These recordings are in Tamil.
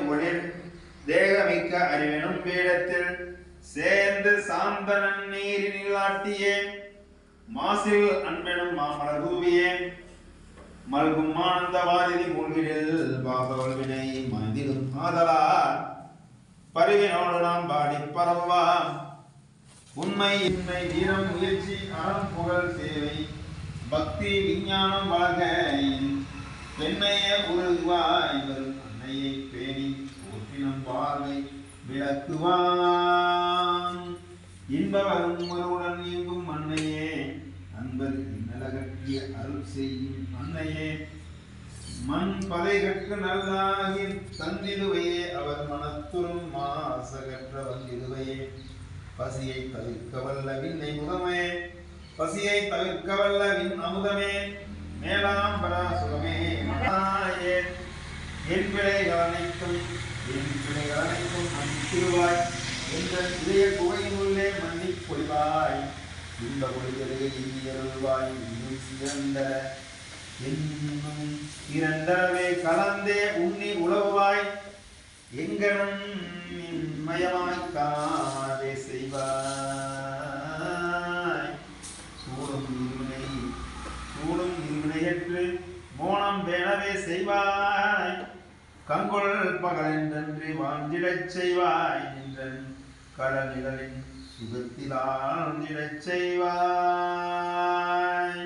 ஒளிர் தேகமிக்க அறிவெனும் பீடத்தில் சேர்ந்து சாந்தனன் நீரினில் ஆட்டியே மாசில் அன்பெனும் மாமலர் தூவியே மல்கும் ஆனந்த வாரிதி மூழ்கிடில் பாகவல்வினை மந்திடும் ஆதலால் பரிவினோடு நாம் பாடி பரவாம் உண்மை இன்மை வீரம் முயற்சி அறம் புகழ் சேவை பக்தி விஞ்ஞானம் வாழ்க பெண்ணைய உருவாய் வரும் அன்னையை பேணி போற்றினம் பார்வை விளக்குவான் இன்பவரும் மறுவுடன் இயங்கும் அன்னையே அன்பர் இன்னலகற்றிய அருள் செய்யும் அன்னையே மண் பதைகற்கு நல்லாகி தந்திடுவையே அவர் மனத்துறும் மாசகற்ற வந்திடுவையே பசியை தவிர்க்க வல்ல விண்ணை முதமே பசியை தவிர்க்க வல்ல விண் அமுதமே மேலாம் பராசுகமே என் பிழைகள் அனைத்தும் மன்னித்திருவாய் என்ற இதய குகையினுள்ளே மன்னிப் பொழிவாய் இன்ப பொழிகளுக்கு இனியருள்வாய் இன்னும் சிறந்த என்னும் இரண்டரவே கலந்தே உண்ணி உழவாய் எங்கனும் மயமாய் காணவே செய்வாய் சூடும் இருவினையற்று மோனம் வேணவே செய்வாய் கங்கொள் பகலென்றன்றி வாழ்ந்திடச் செய்வாய் நின்றன் கடலிடலின் சுகத்தில் ஆழ்ந்திடச் செய்வாய்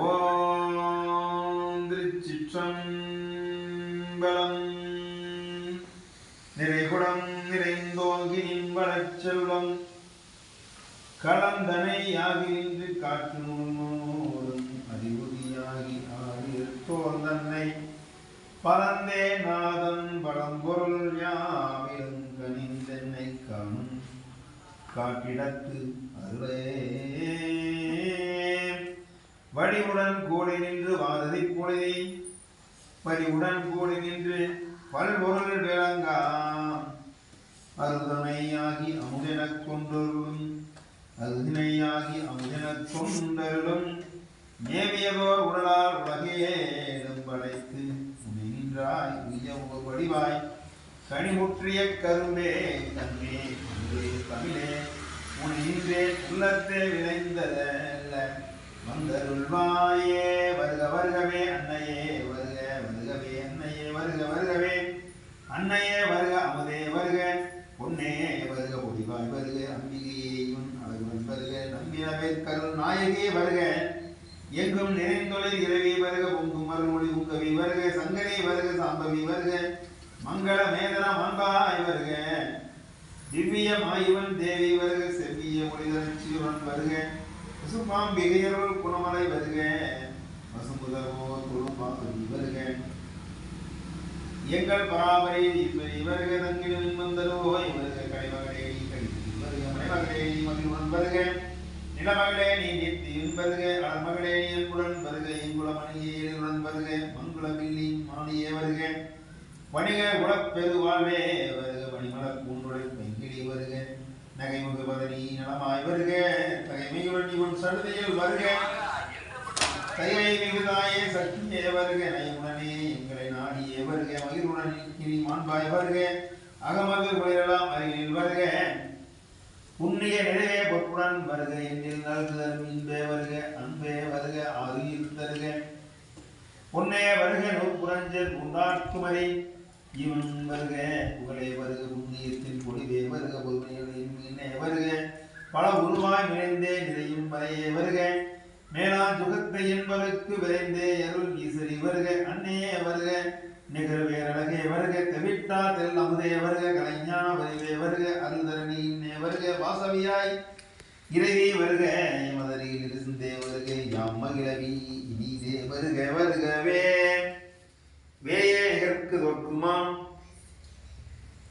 ஓம் திருச்சிற்றம்பலம் நிறைகுடம் நிறைந்தோங்கி நின்படச் செல்வம் கலந்தனை ஆகி நின்று காற்று நூலும் அறிவுதியாகி ஆகியோர் தன்னை பரந்தே நாதன் பழம்பொருள் யாவிலும் கனிந்தென்னை காணும் காட்டிடத்து அருளே வடிவுடன் கூடி நின்று வாததி பொழுதி பரிவுடன் கூடி நின்று பல்பொருள் விளங்காம் அருதனையாகி அமுதெனக் கொண்டருளும் அருதினையாகி அமுதெனக் கொண்டருளும் மேவியதோர் உடலால் உலகேடும் படைத்து உன்னை நின்றாய் உய்ய வடிவாய் கனிமுற்றிய கரும்பே தன்மே அன்பே தமிழே உன்னை நின்றே உள்ளத்தே விளைந்ததல்ல வந்தருள்வாயே வருக வருகவே அன்னையே வருக வருகவே அன்னையே வருக வருகவே அன்னையே வருக அமுதே வருக பொன்னே வருக ஒளிவாய் வருக அம்பிகையே உன் அழகுடன் வருக நம்பினவே கருள் நாயகே வருக எங்கும் நிறைந்தொழில் இரவி வருக பொங்கும் மறுமொழி உங்கவி வருக சங்கரே வருக சாம்பவி வருக மங்கள மேதன மங்காய் வருக திவ்ய மாயுவன் தேவி வருக செவ்விய மொழிதன் சீவன் வருக பசுமாம்பிகையருள் குணமலை வருக பசுமுதவோ குழுமாவி வருக எங்கள் பராபரை ஈஸ்வரி வருக தங்கிடும் வந்தரோய் வருக கடைமகளே நீ கடித்து வருக மனைமகளே நீ மகிழ்வன் வருக நிலமகளே நீ நித்தியின் வருக அலமகளே நீ என்புடன் வருக எங்குளமணியுடன் வருக மங்குளமில்லி மாணியே வருக வணிக குலப்பெரு வாழ்வே வருக வணிமலர் பூண்டுடன் வெங்கிலி வருக நகைமுக பதனி நலமாய் வருக தகைமையுடன் இவன் சடுதையில் வருக கையை மிகுதாயே சக்தியே வருக நயமுடனே எங்களை நாடியே வருக மகிழ்வுடன் கிரி மாண்பாய் வருக அகமது பயிரெல்லாம் அருகில் வருக புண்ணிய நிறைவே பொற்புடன் வருக என்னில் நல்குதல் இன்பே வருக அன்பே வருக ஆறுயில் தருக பொன்னே வருக நூற்புறஞ்சல் உண்டாக்குமதி இவன் வருக புகழே வருக புண்ணியத்தின் பொழிவே வருக பொறுமையே வருக பல உருவாய் நிறைந்தே நிறையும் பறையே வருக மேலான் சுகத்தை என்பதற்கு விரைந்தே அருள் ஈஸ்வரி வருக அன்னையே வருக நிகழ்வேரழகே வருக தவிட்டா தெல் அமுதே வருக கலைஞான வரிவே வருக அருள்தரணியே வருக வாசவியாய் இறைவே வருக மதரியில் இருந்தே வருக யாம் மகிழவி இனிதே வருக வருகவே வேயே நிகர்க்கு தோற்குமாம்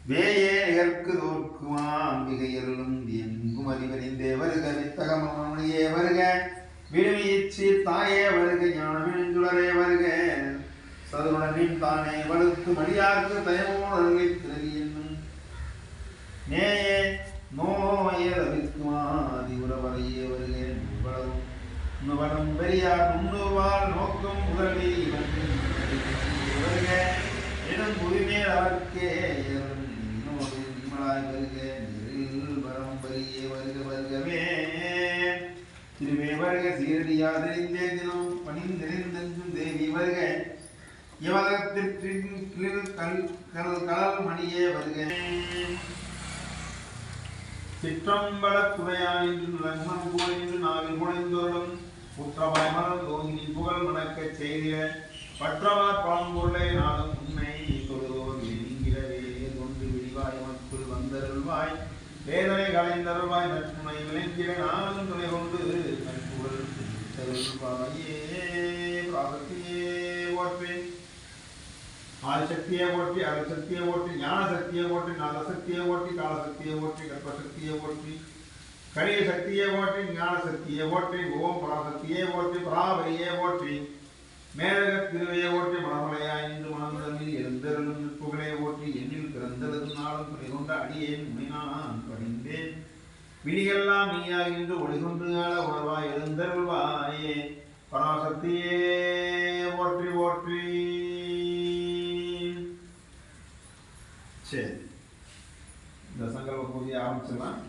வேயே நிகர்க்கு தோற்குமாம் மிகையருளும் எங்கும் அறிவறிந்தே வருக வித்தகமணியே வருக விடுமையிச்சி தாயே வருக ஞானமிழந்துளரே வருக சதுருடனின் தானே வலுத்து மடியார்க்கு தயமோடலை திரவி என்னும் நேயே நோயே தவிர்க்குமாதி உறவரையே வருக நுவலம் பெரியார் முன்னுவார் நோக்கும் முதலி வருக எனும் புரிமேல் அவர்க்கே இன்னொரு நிம்மலாய் வருக நெறில் வரம் பரியே வருக வருகவே திருவே வருக சீரடியாதறிந்தே தினம் பணிந்தெறிந்தென்றும் தேவி வருக யவதத்திற்கு கலல் மணியே வருக சிற்றம்பல குடையான் என்று லக்மன் கூறின்று நாவில் குடைந்தோறும் புற்றமாய் மலர் தோங்கி புகழ் மணக்கச் செய்திட பற்றவார் பழம்பொருளை நாளும் உண்மை தொழுதோர் நீங்கிறவே கொண்டு விடிவாய் மக்கள் வந்தருள்வாய் வேதனை கலைந்தருள்வாய் நட்புணை விளங்கிட நாளும் துணை கொண்டு நட்புகள் தருள்வாயே பிராபத்தியே ஓர்ப்பேன் ஆதிசக்தியை ஓட்டி அருசக்தியை ஓட்டி ஞான சக்தியை ஓட்டி நாதசக்தியை ஓட்டி காலசக்தியை ஓட்டி கர்ப்பசக்தியை ஓட்டி கரிய சக்தியை ஓட்டி ஞான சக்தியை ஓட்டி ஓம் பராசக்தியை ஓட்டி பராபரியை ஓட்டி மேலக திருவையை ஓட்டி மனமலையாய் நின்று மனமுடனில் எழுந்தருளும் புகழை ஓட்டி எண்ணில் பிறந்தது நாளும் துணை கொண்ட அடியேன் முனினான் படிந்தேன் விழிகெல்லாம் நீயாகின்று ஒளிகொன்று ஆள உணர்வாய் எழுந்தருள்வாயே பராசக்தியே ஓற்றி ஓற்றி. சரி, இந்த சங்கல்ப பூஜையை ஆரம்பிச்சிடலாம்.